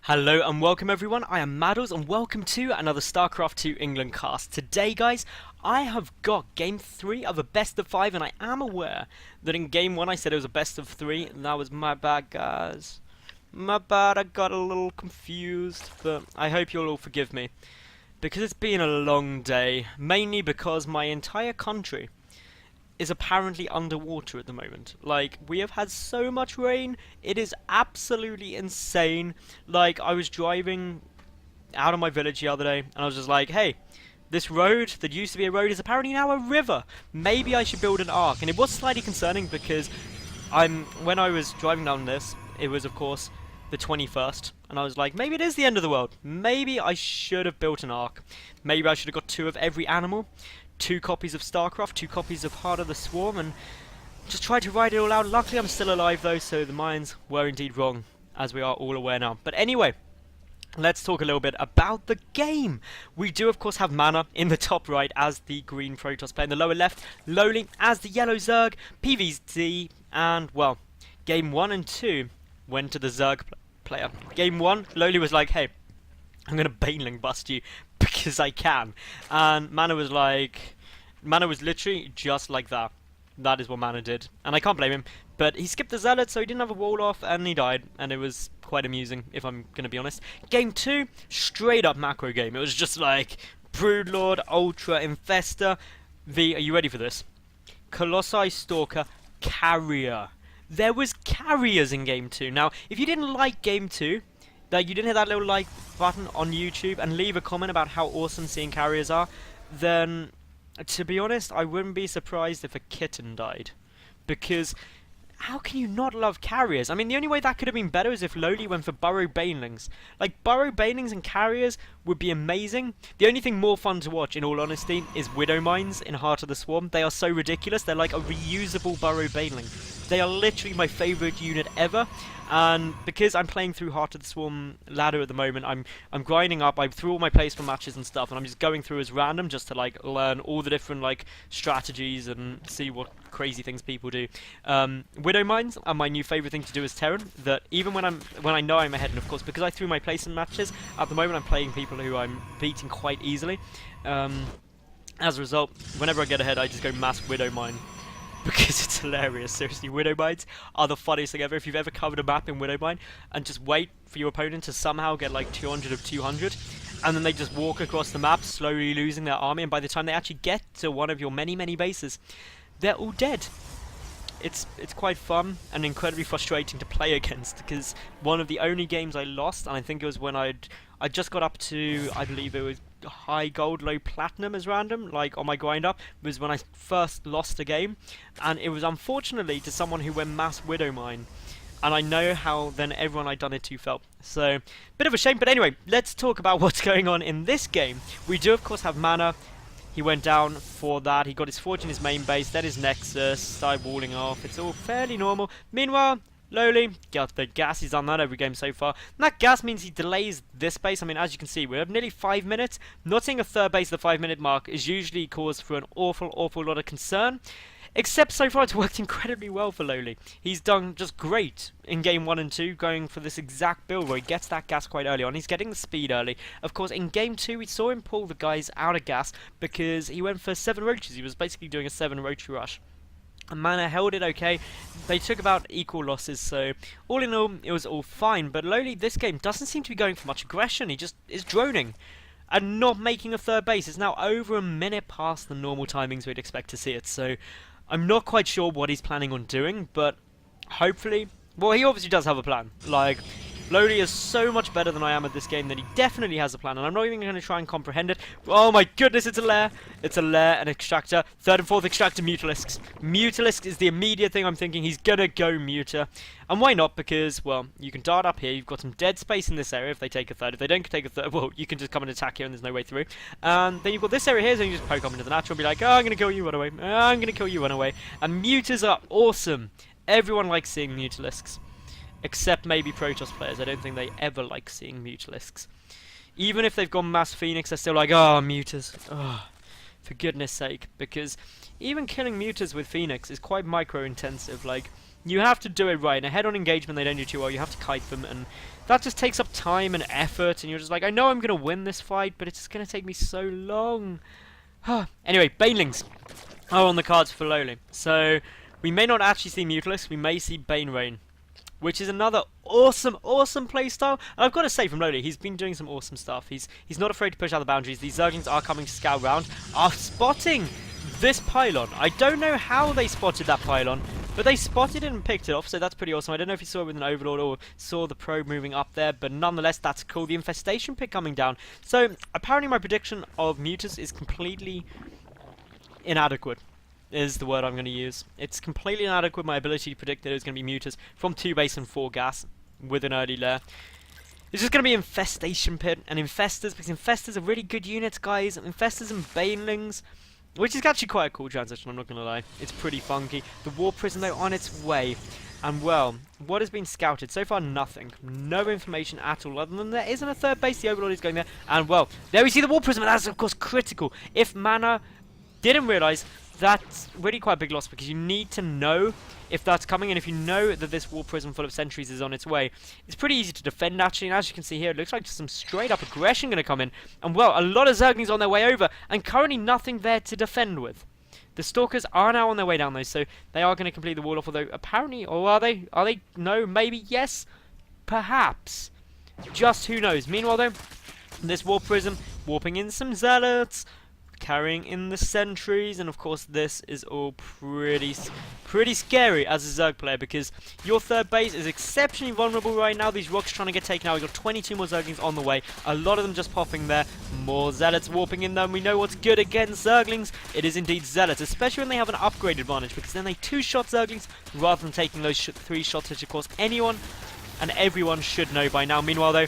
Hello and welcome everyone, I am Madals and welcome to another StarCraft 2 England cast. Today guys, I have got Game 3 of a best of 5 and I am aware that in Game 1 I said it was a best of 3 and that was my bad guys. My bad, I got a little confused, but I hope you'll all forgive me. Because it's been a long day, mainly because my entire country is apparently underwater at the moment. Like, we have had so much rain, it is absolutely insane. Like, I was driving out of my village the other day, and I was just like, hey, this road that used to be a road is apparently now a river. Maybe I should build an arc. And it was slightly concerning because when I was driving down this, it was of course the 21st, and I was like, maybe it is the end of the world. Maybe I should have built an arc. Maybe I should have got 2 of every animal. 2 copies of StarCraft, 2 copies of Heart of the Swarm, and just tried to write it all out. Luckily I'm still alive though, so the Mayans were indeed wrong, as we are all aware now. But anyway, let's talk a little bit about the game. We do of course have MaNa in the top right as the green Protoss player, in the lower left, LoWeLy as the yellow Zerg, PvZ, and well, game 1 and 2 went to the Zerg player. Game 1, LoWeLy was like, hey, I'm gonna Baneling bust you because I can. And MaNa was literally just like that. That is what MaNa did. And I can't blame him. But he skipped the Zealot, so he didn't have a wall off, and he died. And it was quite amusing, if I'm gonna be honest. Game 2, straight up macro game. It was just like Broodlord, Ultra, Infestor. Are you ready for this? Colossi, Stalker, Carrier. There was carriers in Game 2. Now, if you didn't like Game 2, that you didn't hit that little like button on YouTube and leave a comment about how awesome seeing carriers are, then to be honest, I wouldn't be surprised if a kitten died. Because how can you not love carriers? I mean, the only way that could have been better is if LoWeLy went for burrow banelings. Like, burrow banelings and carriers would be amazing. The only thing more fun to watch, in all honesty, is Widow Mines in Heart of the Swarm. They are so ridiculous. They're like a reusable burrow baneling. They are literally my favourite unit ever. And because I'm playing through Heart of the Swarm ladder at the moment, I'm grinding up. I'm through all my placement matches and stuff, and I'm just going through as random just to like learn all the different like strategies and see what crazy things people do. Widow Mines are my new favourite thing to do as Terran. That even when I know I'm ahead, and of course because I threw my placement matches, at the moment I'm playing people who I'm beating quite easily. As a result, whenever I get ahead, I just go mass Widow Mine. Because it's hilarious, seriously. Widow Mines are the funniest thing ever. If you've ever covered a map in Widow Mine and just wait for your opponent to somehow get like 200 of 200, and then they just walk across the map, slowly losing their army, and by the time they actually get to one of your many, many bases, they're all dead. It's quite fun and incredibly frustrating to play against, because one of the only games I lost, and I think it was when I just got up to, I believe it was high gold, low platinum as random, like on my grind up, was when I first lost a game, and it was unfortunately to someone who went mass Widow Mine, and I know how then everyone I'd done it to felt. So, bit of a shame, but anyway, let's talk about what's going on in this game. We do of course have MaNa. He went down for that, he got his Forge in his main base, then his Nexus, started walling off, it's all fairly normal. Meanwhile, LoWeLy got the gas, he's done that every game so far. And that gas means he delays this base. I mean, as you can see, we have nearly 5 minutes. Not seeing a third base at the 5-minute mark is usually cause for an awful lot of concern. Except so far it's worked incredibly well for LoWeLy. He's done just great in game 1 and 2, going for this exact build where he gets that gas quite early on. He's getting the speed early. Of course, in game 2 we saw him pull the guys out of gas because he went for 7 roaches. He was basically doing a 7 roach rush. And MaNa held it okay. They took about equal losses, so all in all, it was all fine. But LoWeLy, this game, doesn't seem to be going for much aggression. He just is droning and not making a third base. It's now over a minute past the normal timings we'd expect to see it. So I'm not quite sure what he's planning on doing, but hopefully, well, he obviously does have a plan. Like, LoWeLy is so much better than I am at this game that he definitely has a plan, and I'm not even going to try and comprehend it. Oh my goodness, it's a lair. It's a lair, an extractor. 3rd and 4th extractor, Mutalisks. Mutalisk is the immediate thing I'm thinking. He's going to go Muta. And why not? Because, well, you can dart up here. You've got some dead space in this area if they take a 3rd. If they don't take a 3rd, well, you can just come and attack here and there's no way through. And then you've got this area here, so you just poke up into the natural and be like, oh, I'm going to kill you, run away. Oh, I'm going to kill you, run away. And Mutas are awesome. Everyone likes seeing Mutalisks. Except maybe Protoss players. I don't think they ever like seeing Mutalisks. Even if they've gone mass Phoenix, they're still like, oh, Mutas. Oh, for goodness sake. Because even killing Mutas with Phoenix is quite micro-intensive. Like, you have to do it right. In a head-on engagement, they don't do too well. You have to kite them, and that just takes up time and effort, and you're just like, I know I'm going to win this fight, but it's just going to take me so long. Anyway, Banelings are on the cards for FXOLoWeLy. So, we may not actually see Mutalisk, we may see Bane Rain, which is another awesome playstyle. And I've got to say, from FXOLoWeLy, he's been doing some awesome stuff. He's not afraid to push out the boundaries. These Zerglings are coming to scout round, are spotting this pylon. I don't know how they spotted that pylon, but they spotted it and picked it off, so that's pretty awesome. I don't know if you saw it with an Overlord or saw the probe moving up there, but nonetheless, that's cool. The Infestation pick coming down. So, apparently my prediction of Mutas is completely inadequate, is the word I'm going to use. It's completely inadequate, my ability to predict that it was going to be Mutas from 2 base and 4 gas with an early lair. It's just going to be Infestation Pit and Infestors, because Infestors are really good units, guys. Infestors and Banelings, which is actually quite a cool transition, I'm not going to lie. It's pretty funky. The War Prison, though, on its way. And, well, what has been scouted? So far, nothing. No information at all, other than there isn't a 3rd base. The Overlord is going there. And, well, there we see the War Prison, and that's, of course, critical. If MaNa didn't realise, that's really quite a big loss, because you need to know if that's coming, and if you know that this War Prison full of sentries is on its way, it's pretty easy to defend, actually. And as you can see here, it looks like just some straight up aggression going to come in, and well, a lot of Zerglings on their way over, and currently nothing there to defend with. The Stalkers are now on their way down, though, so they are going to complete the wall off, although apparently, or are they? No, maybe, yes, perhaps, just who knows. Meanwhile, though, this War Prison warping in some Zealots, carrying in the sentries, and of course this is all pretty scary as a Zerg player, because your 3rd base is exceptionally vulnerable right now. These rocks trying to get taken out. We've got 22 more Zerglings on the way, a lot of them just popping there, more Zealots warping in them. We know what's good against Zerglings, it is indeed Zealots, especially when they have an upgrade advantage, because then they 2-shot Zerglings rather than taking those 3 shots, which of course anyone and everyone should know by now. Meanwhile, though,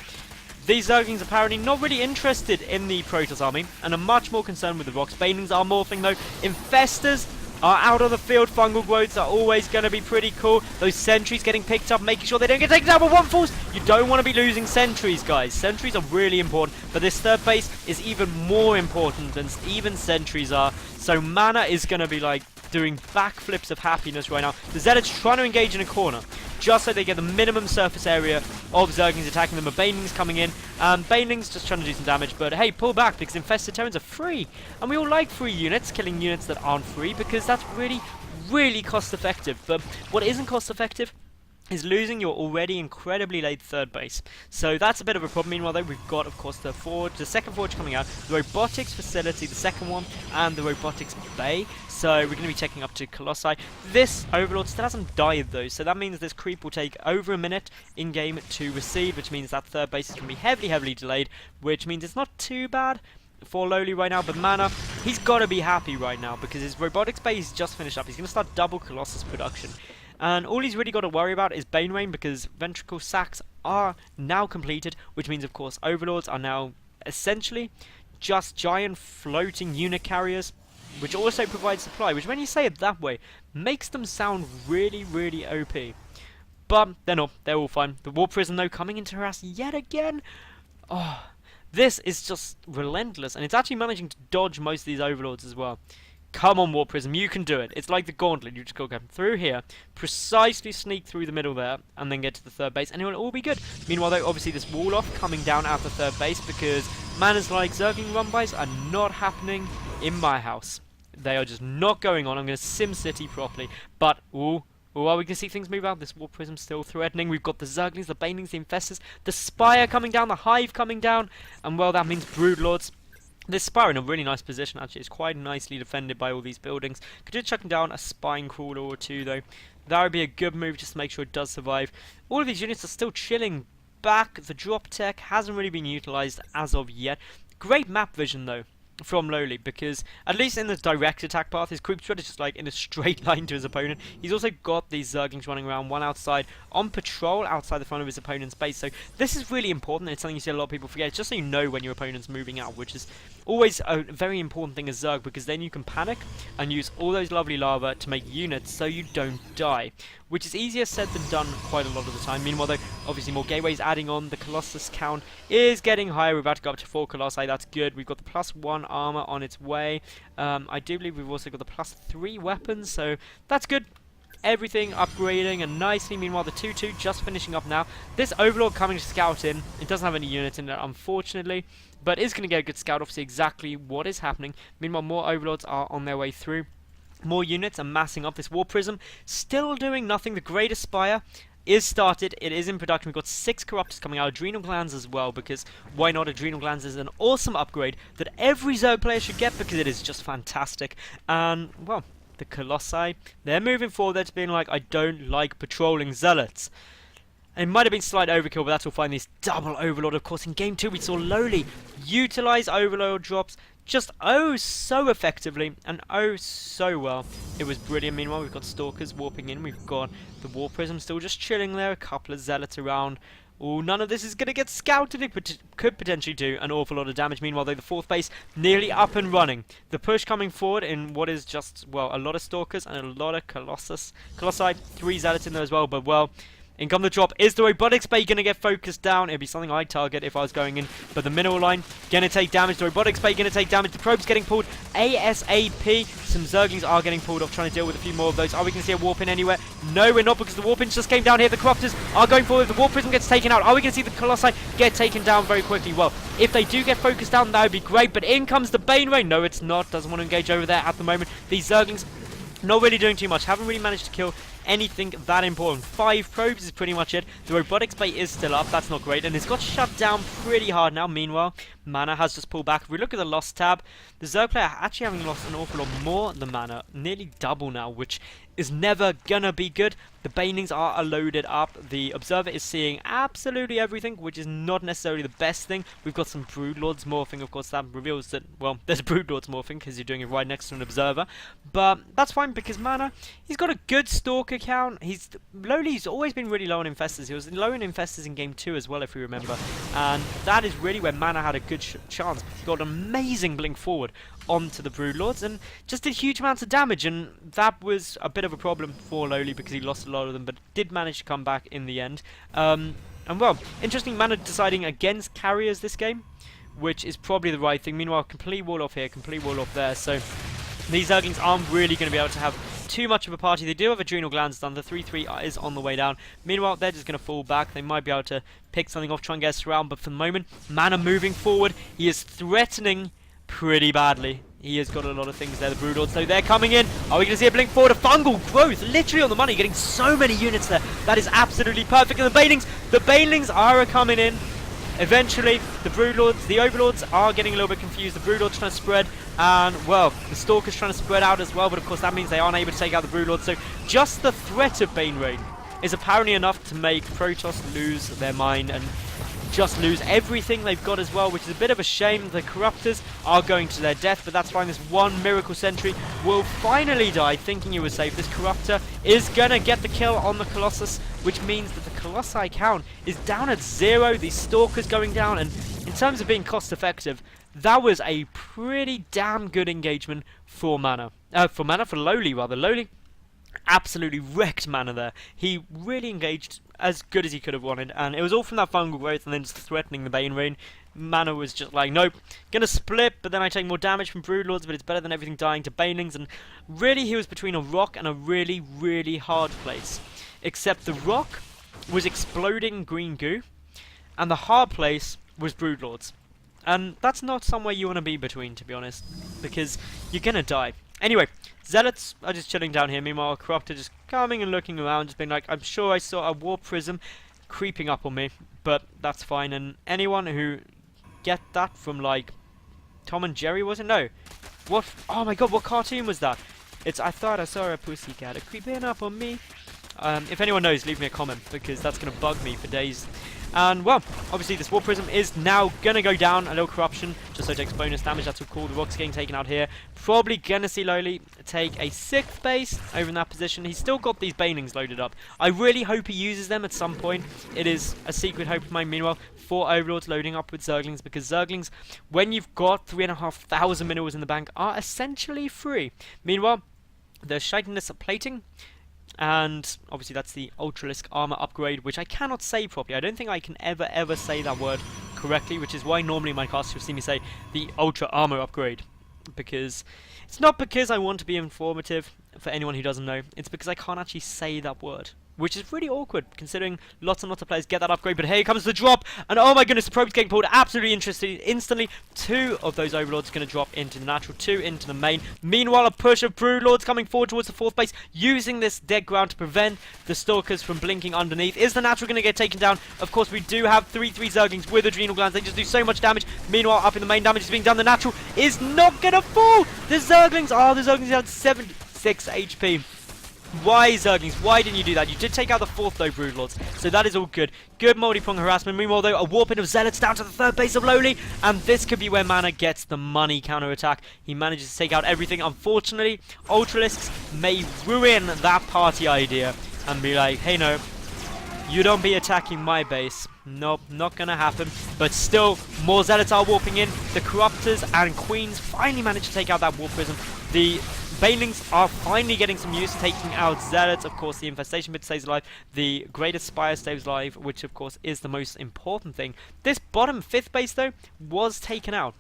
these Zerglings are apparently not really interested in the Protoss army, and are much more concerned with the rocks. Banelings are morphing, though. Infestors are out on the field. Fungal growths are always going to be pretty cool. Those sentries getting picked up, making sure they don't get taken down by one force. You don't want to be losing sentries, guys. Sentries are really important, but this 3rd base is even more important than even sentries are. So MaNa is going to be like doing backflips of happiness right now. The Zealots trying to engage in a corner, just so they get the minimum surface area of Zerglings attacking them. Banelings coming in, and Banelings just trying to do some damage, but hey, pull back, because Infested Terrans are free, and we all like free units, killing units that aren't free, because that's really cost effective. But what isn't cost effective is losing your already incredibly late 3rd base. So that's a bit of a problem. Meanwhile, though, we've got, of course, the 2nd forge coming out, the robotics facility, the 2nd one, and the robotics bay. So we're going to be checking up to Colossi. This Overlord still hasn't died, though, so that means this creep will take over a minute in-game to receive, which means that 3rd base is going to be heavily delayed, which means it's not too bad for FXOLoWeLy right now. But MaNa, he's got to be happy right now, because his robotics bay is just finished up. He's going to start double Colossus production. And all he's really got to worry about is Bane Rain, because Ventricle Sacks are now completed, which means, of course, Overlords are now essentially just giant floating unit carriers, which also provide supply, which when you say it that way, makes them sound really OP. But they're not, they're all fine. The War Prison, though, coming into harass yet again. Oh, this is just relentless, and it's actually managing to dodge most of these Overlords as well. Come on, War Prism, you can do it. It's like the gauntlet. You just got to go through here, precisely sneak through the middle there, and then get to the 3rd base, and it will all be good. Meanwhile, though, obviously this wall off coming down at the 3rd base, because MaNa's like Zergling run-bys are not happening in my house. They are just not going on. I'm going to SimCity properly, but ooh, well, we can see things move out. This War Prism still threatening. We've got the Zerglings, the Banelings, the Infestors, the Spire coming down, the Hive coming down, and well, that means Broodlords. This Spire in a really nice position, actually. It's quite nicely defended by all these buildings. Could do chucking down a Spine Crawler or 2, though. That would be a good move just to make sure it does survive. All of these units are still chilling back. The drop tech hasn't really been utilised as of yet. Great map vision, though, from FXOLoWeLy, because at least in the direct attack path, his creep spread is just like in a straight line to his opponent. He's also got these Zerglings running around, one outside on patrol outside the front of his opponent's base. So this is really important. It's something you see a lot of people forget. It's just so you know when your opponent's moving out, which is always a very important thing as Zerg, because then you can panic and use all those lovely lava to make units so you don't die, which is easier said than done quite a lot of the time. Meanwhile, though, obviously more gateways adding on. The Colossus count is getting higher. We're about to go up to 4 Colossi. That's good. We've got the +1 armor on its way. I do believe we've also got the +3 weapons, so that's good. everything upgrading and nicely. Meanwhile, the 2-2 just finishing up now. This Overlord coming to scout in. It doesn't have any units in it, unfortunately, but is going to get a good scout off, see exactly what is happening. Meanwhile, more Overlords are on their way through. More units are massing up. This War Prism still doing nothing. The Great Aspire is started. It is in production. We've got 6 Corruptors coming out. Adrenal Glands as well, because why not? Adrenal Glands is an awesome upgrade that every Zerg player should get because it is just fantastic. And, well, the Colossi, they're moving forward. They're being like, I don't like patrolling Zealots. It might have been slight overkill, but that's all fine. These double Overlord, of course. In Game 2, we saw Lowly utilize Overlord drops just oh so effectively and oh so well. It was brilliant. Meanwhile, we've got Stalkers warping in. We've got the War Prism still just chilling there. A couple of Zealots around. Oh, none of this is going to get scouted. It could potentially do an awful lot of damage. Meanwhile, though, the 4th base nearly up and running. The push coming forward in what is just, well, a lot of Stalkers and a lot of Colossi. 3 Zealots in there as well, but, well, in come the drop. Is the Robotics Bay going to get focused down? It'd be something I'd target if I was going in. But the Mineral Line going to take damage. The Robotics Bay going to take damage. The Probe's getting pulled ASAP. Some Zerglings are getting pulled off, trying to deal with a few more of those. Are we going to see a Warp in anywhere? No, we're not, because the Warp in just came down here. The Corruptors are going forward. The Warp Prism gets taken out. Are we going to see the Colossi get taken down very quickly? Well, if they do get focused down, that would be great. But in comes the Bane Rain. No, it's not. Doesn't want to engage over there at the moment. These Zerglings not really doing too much. Haven't really managed to kill anything that important. 5 probes is pretty much it. The Robotics Bay is still up. That's not great. And it's got shut down pretty hard now. Meanwhile, MaNa has just pulled back. If we look at the loss tab, the Zerg player actually having lost an awful lot more than MaNa. Nearly double now, which is never gonna be good. The Banelings are loaded up. The Observer is seeing absolutely everything, which is not necessarily the best thing. We've got some Broodlords morphing. Of course, that reveals that, well, there's Broodlords morphing because you're doing it right next to an Observer. But that's fine because MaNa, he's got a good Stalker count. He's always been really low on Infestors. He was low on Infestors in Game 2 as well, if you remember. And that is really where MaNa had a good chance. He got an amazing blink forward onto the Broodlords and just did huge amounts of damage, and that was a bit of a problem for Lowly because he lost a lot of them, but did manage to come back in the end. And well, interesting, MaNa deciding against carriers this game, which is probably the right thing. Meanwhile, complete wall off here, complete wall off there, so these Zerglings aren't really going to be able to have too much of a party. They do have Adrenal Glands done. The 3-3 is on the way down. Meanwhile, they're just going to fall back. They might be able to pick something off, try and get us around, but for the moment, MaNa moving forward. He is threatening pretty badly. He has got a lot of things there. The Broodlords, so they're coming in. Are we going to see a blink forward? A fungal growth, literally on the money, getting so many units there. That is absolutely perfect. And the Banelings are coming in. Eventually, the Broodlords, the Overlords are getting a little bit confused. The Broodlords trying to spread, and, well, the Stalkers trying to spread out as well, but of course that means they aren't able to take out the Broodlords. So just the threat of Bane Rain is apparently enough to make Protoss lose their mind and just lose everything they've got as well, which is a bit of a shame. The Corruptors are going to their death, but that's fine. This one Miracle Sentry will finally die, thinking he was safe. This Corruptor is gonna get the kill on the Colossus, which means that the Colossi count is down at 0. These Stalkers going down, and in terms of being cost effective, that was a pretty damn good engagement for for Lowly rather. Lowly absolutely wrecked MaNa there. He really engaged as good as he could have wanted, and it was all from that fungal growth and then just threatening the Bane Rain. MaNa was just like, nope, gonna split, but then I take more damage from Broodlords, but it's better than everything dying to Banelings, and really he was between a rock and a really, really hard place. Except the rock was exploding green goo, and the hard place was Broodlords. And that's not somewhere you want to be between, to be honest, because you're gonna die. Anyway, Zealots are just chilling down here. Meanwhile, Corruptor just coming and looking around, just being like, I'm sure I saw a War Prism creeping up on me, but that's fine. And anyone who get that from, like, Tom and Jerry, was it? No. What? Oh my god, what cartoon was that? I thought I saw a pussycat creeping up on me. If anyone knows, leave me a comment, because that's going to bug me for days. And, well, obviously this War Prism is now going to go down. A little corruption, just so it takes bonus damage. That's all cool. The rock's getting taken out here. Probably going to see Lowly take a 6th base over in that position. He's still got these Banelings loaded up. I really hope he uses them at some point. It is a secret hope of mine. Meanwhile, 4 Overlords loading up with Zerglings, because Zerglings, when you've got 3,500 minerals in the bank, are essentially free. Meanwhile, the Chitinous Plating, and obviously that's the Ultralisk armor upgrade, which I cannot say properly. I don't think I can ever say that word correctly, which is why normally in my cast you'll see me say the Ultra armor upgrade, because it's not because I want to be informative for anyone who doesn't know, it's because I can't actually say that word, which is really awkward considering lots and lots of players get that upgrade. But here comes the drop, and oh my goodness, the probe's getting pulled absolutely interesting instantly. 2 of those overlords are going to drop into the natural, 2 into the main. Meanwhile, a push of broodlords coming forward towards the 4th base, using this dead ground to prevent the stalkers from blinking underneath. Is the natural going to get taken down? Of course, we do have 3/3 zerglings with adrenal glands. They just do so much damage. Meanwhile, up in the main, damage is being done. The natural is not going to fall. The zerglings had 76 HP. Why, Zerglings? Why didn't you do that? You did take out the 4th, though, Broodlords. So that is all good. Good multi-prong harassment. Meanwhile, though, a warping of Zealots down to the 3rd base of Lowly. And this could be where MaNa gets the money counter-attack. He manages to take out everything. Unfortunately, Ultralisks may ruin that party idea and be like, hey, no, you don't be attacking my base. Nope, not gonna happen. But still, more Zealots are warping in. The Corruptors and Queens finally manage to take out that Warp Prism. The Banelings are finally getting some use, taking out Zealots. Of course, the Infestation Bit stays alive. The Greatest Spire stays alive, which, of course, is the most important thing. This bottom 5th base, though, was taken out.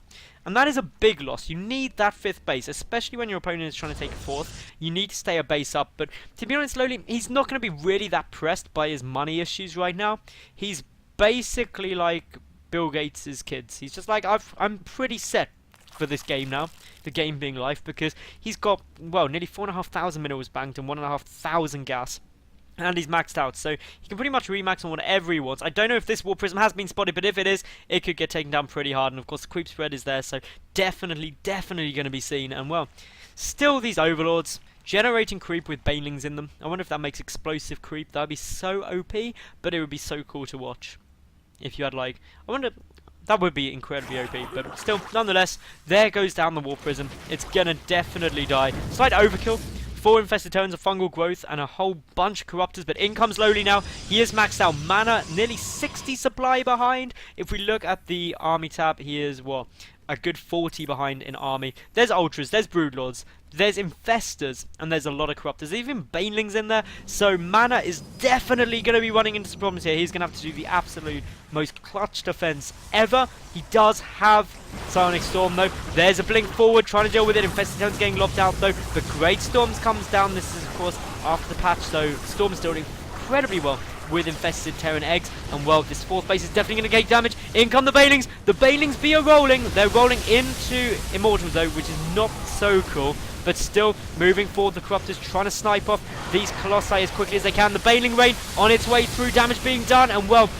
And that is a big loss. You need that 5th base, especially when your opponent is trying to take a 4th. You need to stay a base up. But to be honest, Lowly, he's not going to be really that pressed by his money issues right now. He's basically like Bill Gates' kids. He's just like, I'm pretty set for this game now, the game being life, because he's got, well, nearly 4,500 minerals banked and 1,500 gas. And he's maxed out, so he can pretty much remax on whatever he wants. I don't know if this War Prism has been spotted, but if it is, it could get taken down pretty hard. And of course, the creep spread is there, so definitely going to be seen. And well, still these Overlords generating creep with Banelings in them. I wonder if that makes explosive creep. That would be so OP, but it would be so cool to watch. If you had, like, I wonder, that would be incredibly OP, but still, nonetheless, there goes down the War Prism. It's gonna definitely die. Slight overkill. 4 infested tones of fungal growth and a whole bunch of corruptors, but in comes Lowly now. He is maxed out. MaNa nearly 60 supply behind. If we look at the army tab, he is, well, a good 40 behind in army. There's Ultras, there's Broodlords, there's Infestors, and there's a lot of Corruptors. There's even Banelings in there, so MaNa is definitely going to be running into some problems here. He's going to have to do the absolute most clutch defense ever. He does have Psionic Storm, though. There's a blink forward, trying to deal with it. Infested Tone's getting lobbed out, though. The Great Storms comes down. This is, of course, after the patch, so Storm is still doing incredibly well with infested Terran eggs, and well, this 4th base is definitely going to get damage. In come the Banelings. The Banelings be rolling. They're rolling into Immortals, though, which is not so cool, but still moving forward. The Corruptors trying to snipe off these Colossi as quickly as they can. The Baneling Rain on its way through, damage being done, and well,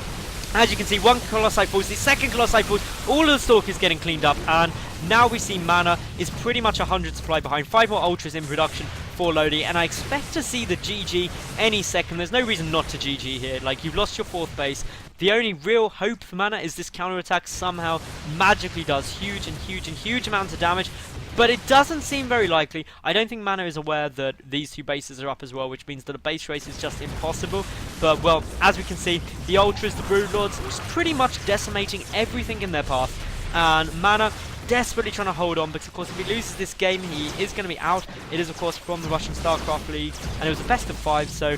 as you can see, 1 Colossi falls, the 2nd Colossi falls, all of the Stalkers getting cleaned up, and now we see MaNa is pretty much 100 supply behind. 5 more Ultras in production for Lowly, and I expect to see the GG any second. There's no reason not to GG here. Like, you've lost your 4th base. The only real hope for MaNa is this counterattack somehow magically does huge amounts of damage, but it doesn't seem very likely. I don't think MaNa is aware that these 2 bases are up as well, which means that a base race is just impossible. But, well, as we can see, the Ultras, the Broodlords, just pretty much decimating everything in their path, and MaNa desperately trying to hold on, because of course if he loses this game, he is going to be out. It is, of course, from the Russian StarCraft League, and it was a best of 5, so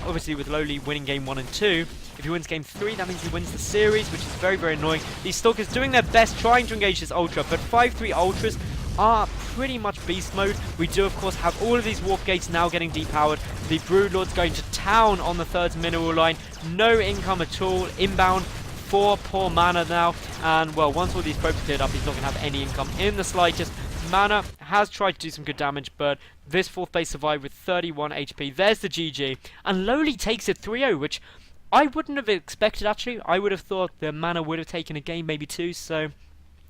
obviously with Lowly winning game 1 and 2, if he wins game 3, that means he wins the series, which is very annoying. These Stalkers doing their best trying to engage this Ultra, but 5-3 Ultras are pretty much beast mode. We do, of course, have all of these warp gates now getting depowered. The Broodlords going to town on the 3rd mineral line. No income at all. Inbound for poor MaNa now. And, well, once all these probes are cleared up, he's not going to have any income in the slightest. MaNa has tried to do some good damage, but this 4th base survived with 31 HP. There's the GG. And Lowly takes it 3-0, which I wouldn't have expected, actually. I would have thought that MaNa would have taken a game, maybe 2, so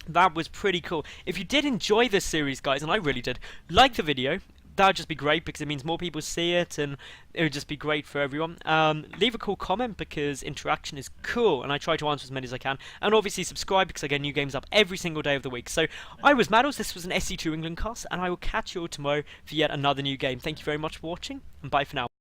that was pretty cool. If you did enjoy this series, guys, and I really did, like the video. That would just be great, because it means more people see it, and it would just be great for everyone. Leave a cool comment, because interaction is cool, and I try to answer as many as I can. And obviously subscribe, because I get new games up every single day of the week. So, I was Madals, this was an SC2 England cast, and I will catch you all tomorrow for yet another new game. Thank you very much for watching, and bye for now.